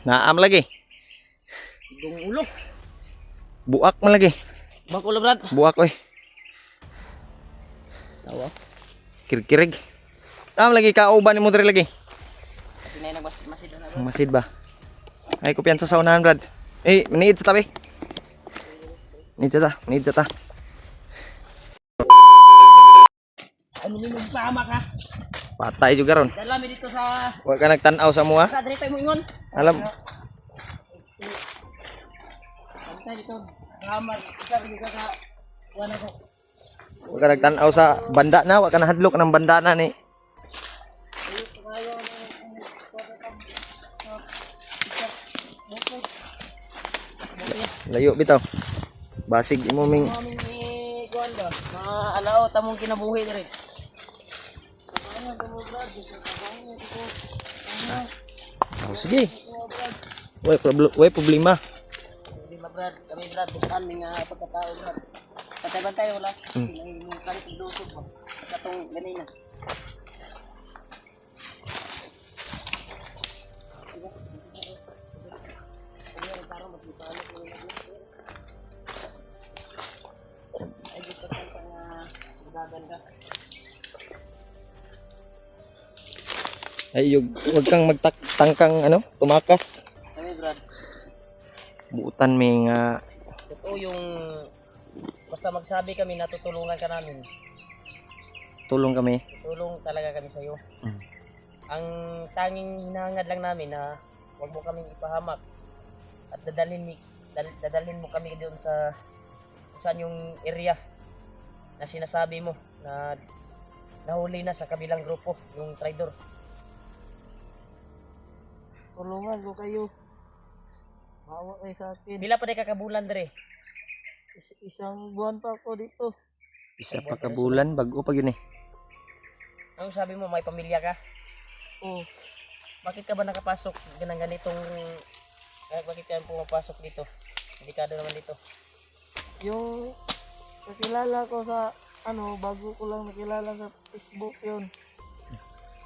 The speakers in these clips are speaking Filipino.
Naam lagi. Igong ulo. Buak man lagi. Bak ulo brad. Buak oy. Tawa. Kirkirig. Naam lagi kauban mo diri lagi. Kasi na nagmasid na Ang masid ba? Ay kumpiyansa sa unahan, Brad. Maniid sa tabi. Maniid sa ta. Ay minimum sama ka. Patay juga ron. Dalami dito sa Wa ka nagtan-aw sa mua. sa dito mo ingon. Alam. Sa dito. Ramar isa dito sa wala ko. Wa ka nagtan-aw sa banda na, wa ka nahadlok ng banda na ni. Layo bitaw. Basig imo ming Aming kuan ba? Maalaw tamong kinabuhi diri. sige. Way problema. Hindi brad, kami brad bukan ning pagkatao brad. Patay-bantay wala. May kalit lusog ba. Katong ganina. Ay wag kang magtangkang ano, tumakas. Kami brad. Buutan mi nga Totoo yung basta magsabi kami natutulungan ka namin. tulong kami. Tulong talaga kami sa iyo. Ang tanging hinahangad lang namin na wag mo kaming ipahamak at dadalhin mo kami doon sa kung saan yung area na sinasabi mo na nahuli na sa kabilang grupo, yung traidor. Tulungan ko kayo. Maawa kayo sa akin. Bila pa di kakabulan dere. Isang buwan pa ako dito. Isa pa ka bulan bago pa yun eh. Ano sabi mo, may pamilya ka? Oh, Bakit ka ba nakapasok ganitong bakit ka pumapasok dito? Delikado naman dito. yung nakilala ko sa bago ko lang nakilala sa Facebook yun.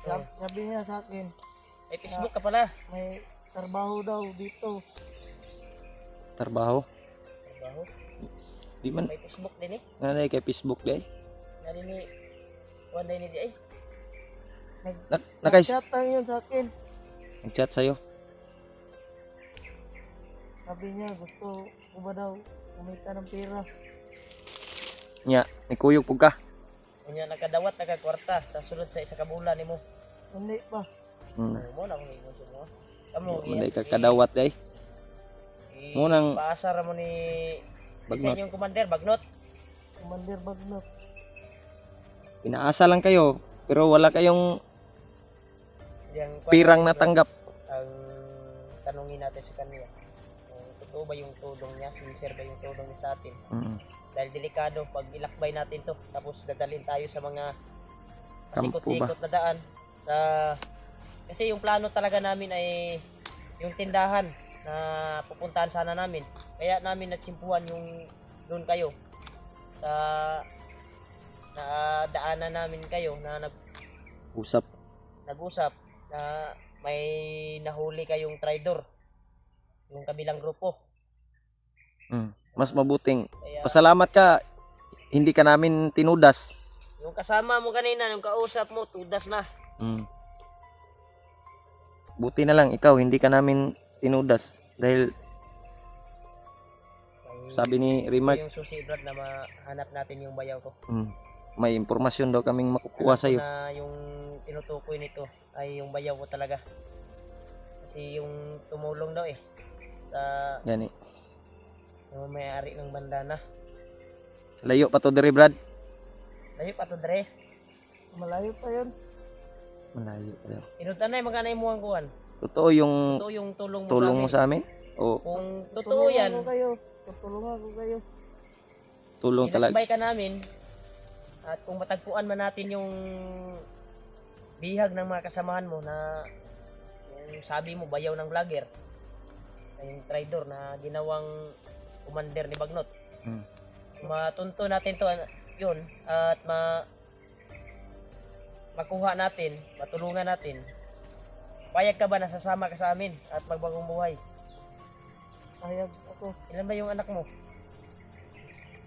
Sabi niya sa akin, May Facebook ka pala. may trabaho daw dito. Trabaho. Trabaho. Di man May Facebook din eh. nanay kay Facebook day. Nari ni one day ni di ay. Nag-chat lang yun sa akin. Nag-chat sa'yo. Sabi niya, gusto ko ba daw kumita ng pera. Nya, nikuyog pug ka. Kunya nakadawat nakakwarta sa sulod sa isa ka bulan nimo. Hindi pa. Mo na kung ingon mo. Kamo Manday ka kadawat day. Mo nang- paasar mo ni Bagnot. Isa yung commander Bagnot. Commander Bagnot. Pinaasa lang kayo pero wala kayong Yang pirang natanggap. ang tanungin natin sa kanya. Kung totoo ba yung tulong niya, sincere ba yung tulong niya sa atin? Dahil delikado pag ilakbay natin to tapos dadalhin tayo sa mga Kampo sikot-sikot na daan sa kasi yung plano talaga namin ay yung tindahan na pupuntahan sana namin, kaya namin natsimpuhan yung doon kayo sa daanan namin kayo na Usap. nag-usap na may nahuli kayong traidor yung kabilang grupo. Mas mabuting Kaya pasalamat ka hindi ka namin tinudas. yung kasama mo kanina, yung kausap mo, tudas na. Buti na lang ikaw hindi ka namin tinudas dahil sabi ni Remark, Yung susi Brad na mahanap natin yung bayaw ko. may impormasyon daw kaming makukuha Alam sa ko iyo. na yung tinutukoy nito ay yung bayaw ko talaga. Kasi yung tumulong daw sa Gani. yung may-ari ng bandana. Layo pa to diri, Brad. Layo pa to dre. Malayo pa yun. Malayo pa daw. Inutan na yung mga naimuhang kuhan. Totoo yung Totoo yung tulong mo tulong mo sa sa amin. amin? O Kung totoo yan, Tutulungan ko kayo. tulong talaga? inakbay ka namin at kung matagpuan man natin yung bihag ng mga kasamahan mo na yung sabi mo bayaw ng vlogger, yung traidor na ginawang commander ni Bagnot. Matunto natin to yun at makuha natin, matulungan natin, payag ka ba na sasama ka sa amin at magbagong buhay? Payag ako. Ilan ba yung anak mo?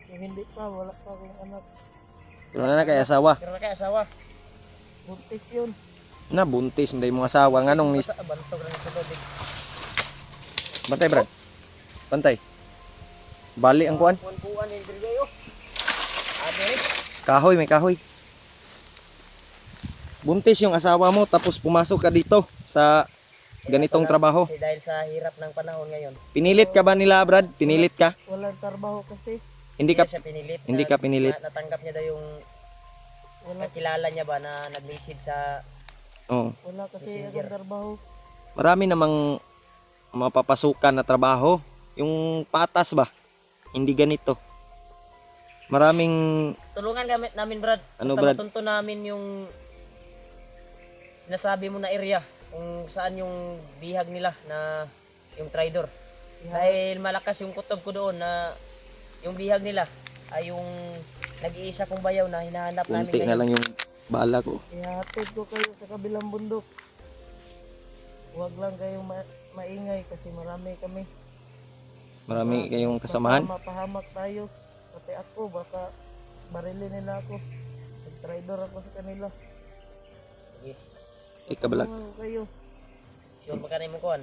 Kung hindi pa, wala pa akong anak. Pero na kay asawa. Pero na kay asawa. Buntis yun. Na buntis may mga asawa nganong mis. Bantog lang sa tubig. Bantay Brad. Bantay. Bali ang kuan. Kuan ni Drio. Ate, Kahoy, may kahoy. Buntis yung asawa mo tapos pumasok ka dito sa ganitong trabaho. kasi dahil sa hirap ng panahon ngayon, Pinilit ka ba nila Brad? Pinilit ka? Walang trabaho kasi. Hindi ka siya pinilit. hindi ka pinilit. Natanggap niya daw yung Wala, kakilala niya ba na nag-message sa Oh. wala kasi Messenger. akong trabaho. Marami namang mapapasukan na trabaho. Yung patas ba? Hindi ganito. Maraming tulungan gamit namin Brad. Ano, Basta Brad? matunto namin yung sinasabi mo na area kung saan yung bihag nila na yung trader. Dahil malakas yung kutob ko doon na yung bihag nila ay yung nag-iisa kong bayaw na hinahanap namin kunti na ngayon. lang yung bala ko. Ihatid ko kayo sa kabilang bundok. Huwag lang kayong maingay kasi marami kami. Marami kayong kasamahan. Mapahamak tayo. Pati ako, baka barilin nila ako. Nag-trader ako sa kanila. Sige, Ikabalag. Tulungan ko kayo. sure magkano mo kuhan.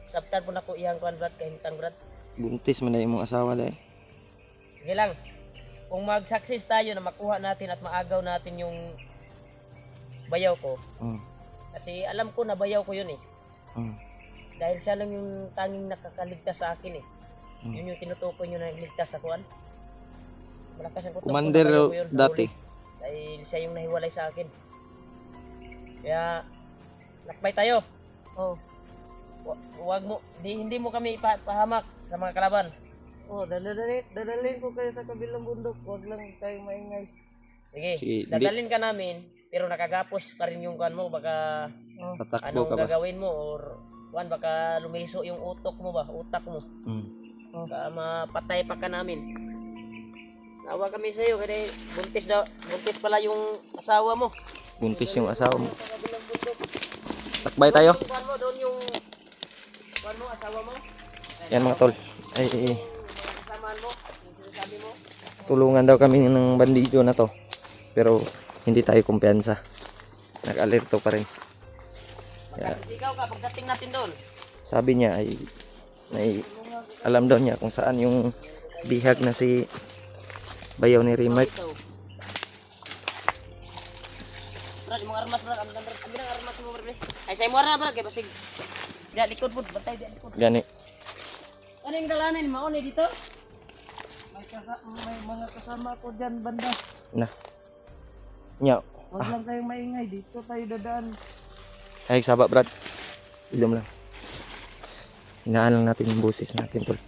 Sabtan po na ko iyang kuhan Brad, kahimtang Brad. Buntis man na yung mga asawa dahil. Sige lang. Kung mag-success tayo na makuha natin at maagaw natin yung bayaw ko, Mm. kasi alam ko na bayaw ko yun eh. Mm. Dahil siya lang yung tanging nakakaligtas sa akin eh. Mm. Yun yung tinutukoy nyo na ligtas sa kuhan. Malakas ang kutob ko na Commander bayaw ko yun, dati. nahuli. Dahil siya yung nahiwalay sa akin. Kaya, lakbay tayo. Oh, Huwag mo, hindi mo kami ipahamak sa mga kalaban. oh, dadalhin ko kayo sa kabilang bundok. Huwag lang kayong maingay. Sige, Sige, dadalhin ka namin, pero nakagapos pa rin yung kuhan mo, baka Oh, Tatakbo anong ka ba? gagawin mo or kuhan, baka lumiso yung utak mo ba, utak mo. Mm. Baka mapatay pa ka namin. Nawa kami sa iyo kasi buntis pala yung asawa mo. Buntis yung asawa mo. Takbay tayo. Yung kuhan mo doon yung kuhan mo, asawa mo. Yan mga tol. Ay, Yung mga kasamaan mo, yung sinasabi mo. tulungan daw kami ng bandido na to. Pero hindi tayo kumpiyansa. Nag-alerto pa rin. Magkasisigaw ka pagdating natin doon. Sabi niya ay alam daw niya kung saan yung bihag na si bayaw ni Rimark. Ito. Brad, yung mga armas Brad, ang armas mo Brad. Ay sa imo ra Brad kay basig. Diya likod pud, bantay diya likod. Gani. Ano yung dalanan mo ni dito? may mga kasama ko dyan banda. Na. Nya. Huwag lang kayong maingay. Dito tayo dadaan. Ay, saba Brad. Ilom lang. Hinaan lang natin yung boses natin tol.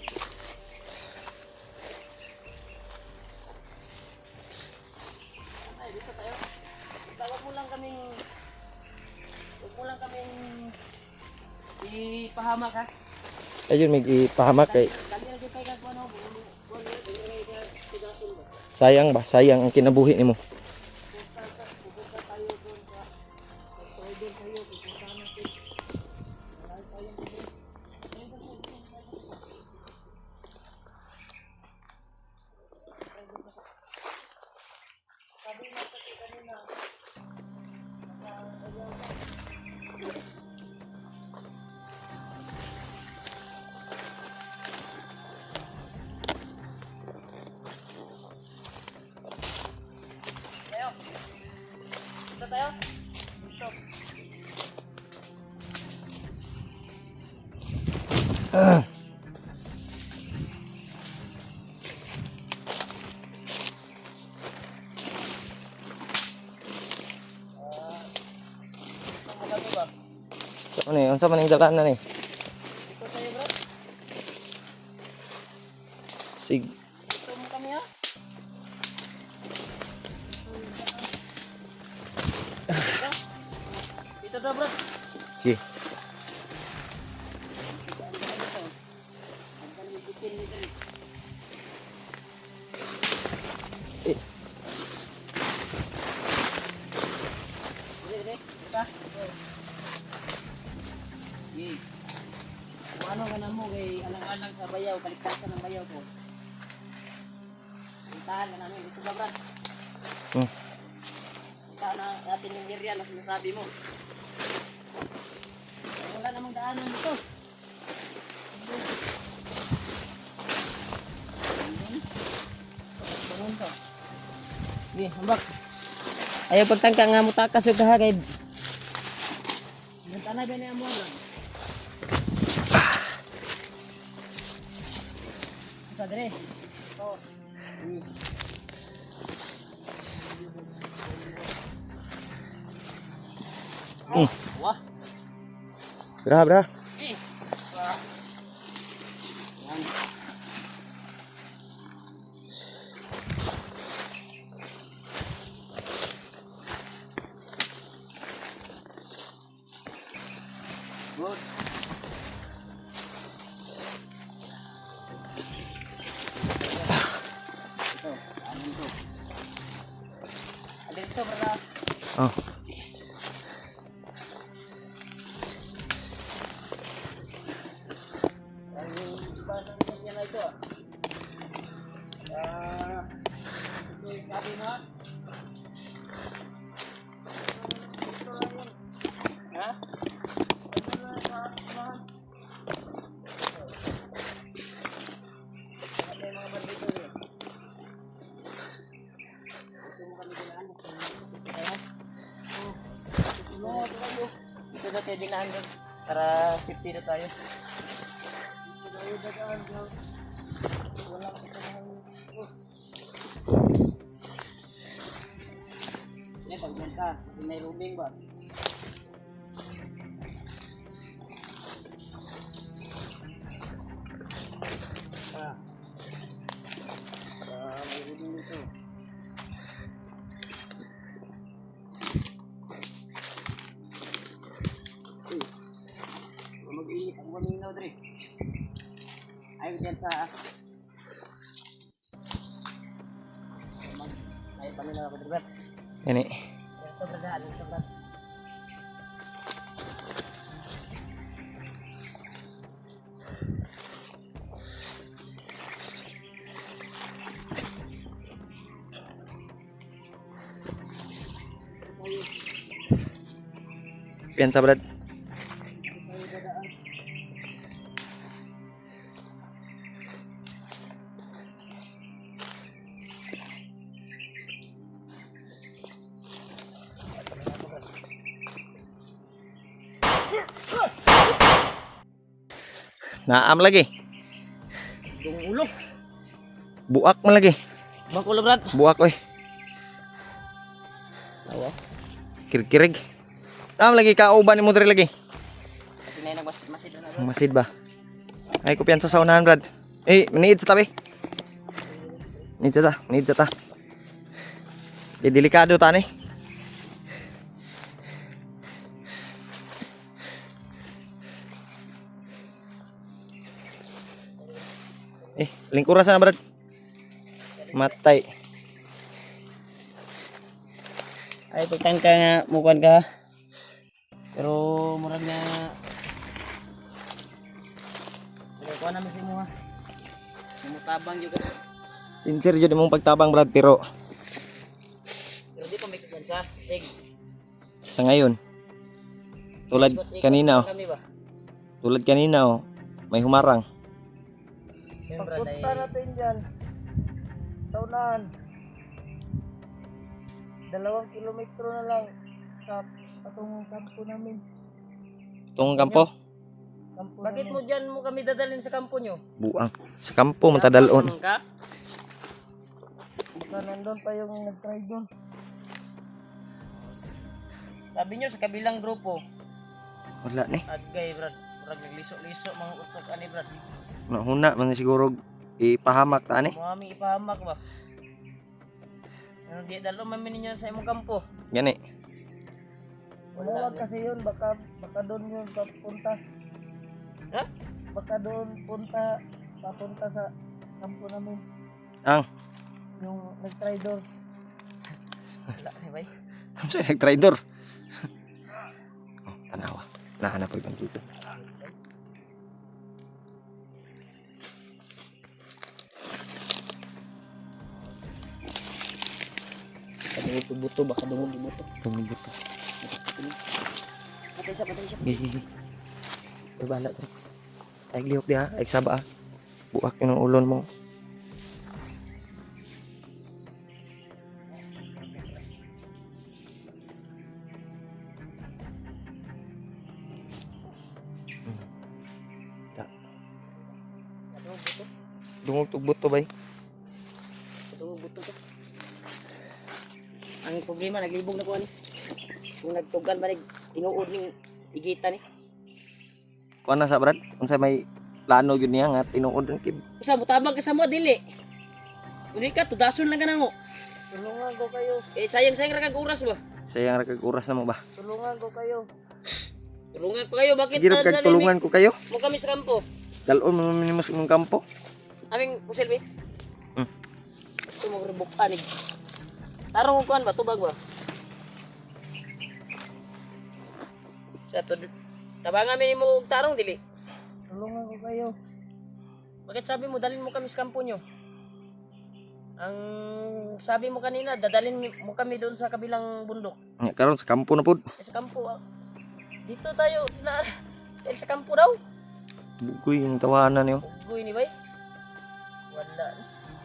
Ay dito tayo. Tawag mo lang kaming ipahamak ha. Ayun, may ipahamak kay Dali na kay kag ano, tigason ba. sayang ba? Sayang ang kinabuhi nimo. Tayo. Dito tayo. Dito. Ang maganda ba? So, ano yun? Unsa man yung dalanan eh? Dito tayo bro. Sig. Dito mo kami ha. Dito daw bro. Sige. ka? Sige. Kung ano ka na mo, kay alang-alang sa bayaw, kaligtasan ng bayaw ko. Puntahan ka namin. Ito ba, Brad? Hmm. Puntahan na natin yung area na sinasabi mo. Wala namang daanan dito. Bangon to. Sige, hambak. Ayaw pagtangka nga mo takas yung kahagay. Nantanay ba niya mo lang? Sa dire. Oo. Wah. Bra. Eh. Wah. Yan. Good. Ito, anin to. Alin to, brada? Oh. Iba ng yan na ito ah. Ito yung sabi mo ah. Ha? Ito na tayo dinaan doon para safety na tayo. Yan, pagbenta. May rooming ba? May rooming dito. Mag-init ang walinaw, Dre. Ayaw dyan sa... Ayaw pa nila ako, Dre. Ini. Ito, Dre. Alin sa Dre. Piyansa, Brad. Naam lagi. Yung ulo. Buak man lagi. Bang ulo, Brad. Buak oy. Tawa. Kirkirig. Naam lagi kauban ni mo diri lagi. Kasi na yung nagmasid na, Brad. Masid ba? Ay ko piyansa sa unahan, Brad. Eh, need sa tabi. Need sa ta. Eh, delikado ta ni. Eh, lingkura sana, Brad. Matay. Ay, pagtangka nga, mukuhan ka. Pero, murag nga... Pero, kuha namin si mo ha. Mutabang juga. Sincere jud imong pagtabang, Brad, pero Pero di pa may kagansa. Sige. sa ngayon tulad kanina oh, Kami ba? tulad kanina oh, may humarang. Yun, Brad, ay... Pagpunta natin dyan, sa unahan, 2 kilometro na lang sa patungong kampo namin. Tungong kampo, Kampo Bakit mo namin. dyan mo kami dadalhin sa kampo nyo? buang sa kampo matadalon. Naman ka? Baka nandun pa yung nag-try doon. Sabi nyo sa kabilang grupo, Wala ni. agay, Brad. Murag nagliso-liso mga utok ani, Brad. Huna man siguro ipahamak ta ni. Mami ipahamak ba? Ano di dalo man ninyo sa imong kampo? Gani. Umuwag kasi yun, baka doon yun papunta. Ha? Baka doon papunta sa kampo namin. Ang Yung nag-try doon. Wala ni bay. sa nag-trader. Tanawa. Nahanap ko yung dito. Kadungog yung buto, baka dungog yung buto. Tumibot to. Patay siya. Gigi. Ay, bala to. Ay, lihok di ha. Ay, saba ha. Buak yun ang ulon mo. Kadungog buto. Dungog tugbot to bay. Kadungog buto to. Ang problema, naglibog na ko ani. Kung nagtugan ba, tinuod ning igita ni. Kuha na sa brad. Kung sa may plano yun niya nga, tinuod rin kib. Usa mo tabang ka sa mo, dili. Uli ka, tudason lang ka na mo. Tulungan ko kayo. Eh, sayang-sayang ra kag oras ba? Sayang rakag-uras na mo ba? Tulungan ko kayo. Tulungan ko kayo, bakit Sige rin kag tulungan ko kayo. mo kami sa kampo? Dalon mo minimos mong kampo. Aming Pusilbi? Hmm. Gusto mo ribukan eh. Tarong kuan ba? Tubag ba? Sa to, tabangan mi mo og tarong dili. Tulungan ko kayo. Bakit sabi mo dalhin mo kami sa kampo nyo? Ang sabi mo kanina, dadalhin mo kami doon sa kabilang bundok. Nga karon sa kampo na pud. Eh, sa kampo. Dito tayo sa kampo daw. Bugoy yung tawanan niyo. Ugoy ni bay. Wala.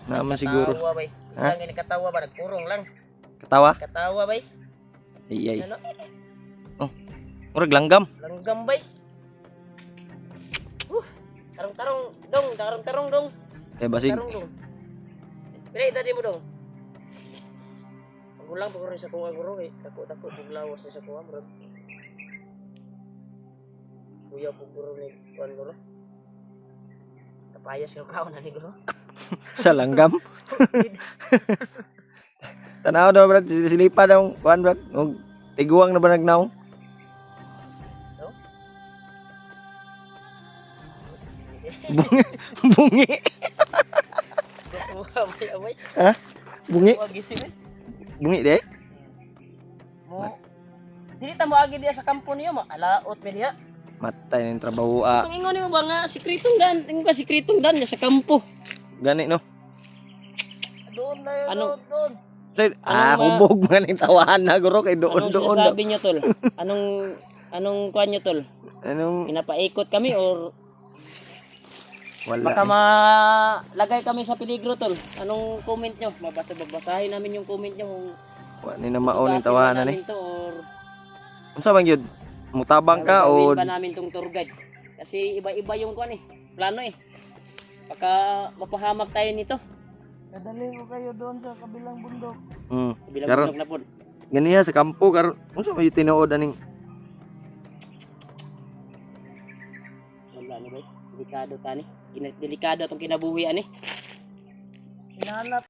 Naman siguro. Katawa bay. Ha? Lang ini katawa ba nagkurong lang. Katawa. Katawa bay. Ay. Ano? Murag langgam. Langgam bay. Tarong-tarong dong, tarong-tarong dong. Eh basig. Tarong dong. Pili tadi mo dong. Magulang pag rin sa kuha guro eh. Tako-tako buglawas sa kuha bro. Kuya po guro ni kuan guro. Tapayas yung kaon na ni guro. Sa langgam. Tanaw daw brad, silipa daw kuan brad. Og tiguang na ba nagnaw? Bungi. Amay. Ha? Bungi. Huwag isin eh. Bungi de. Mo. Dili ta mo agi diya sa kampo niyo mo. Alaot pa diya. Matay ng trabaho ah. Itong ingon mo ba nga sikretong dan? Ingon ka sikretong dan niya sa kampo. Gani no. Doon na yun, Ano? doon. Hubog man ng tawahan na guro kay Anong doon. sinasabi niyo tol? Anong kuan niyo tol? Anong Pinapaikot kami or baka wala. malagay kami sa peligro tol? Anong comment niyo? Babasahin namin yung comment niyo kung Wa ni na mao ning tugasin ba tawanan ni. namin to or Unsa man gyud? Mutabang ka o gagawin ba namin tong tour guide? Kasi iba-iba yung kuan eh. Plano eh. Baka mapahamak tayo nito. Dadalhin ko kayo doon sa kabilang bundok. Bilang Karon bundok na po. ganiya sa kampo karon unsa may tinuod aning Wala ni bay. Delikado tani. Delikado atong kinabuhi ani. Hinahanap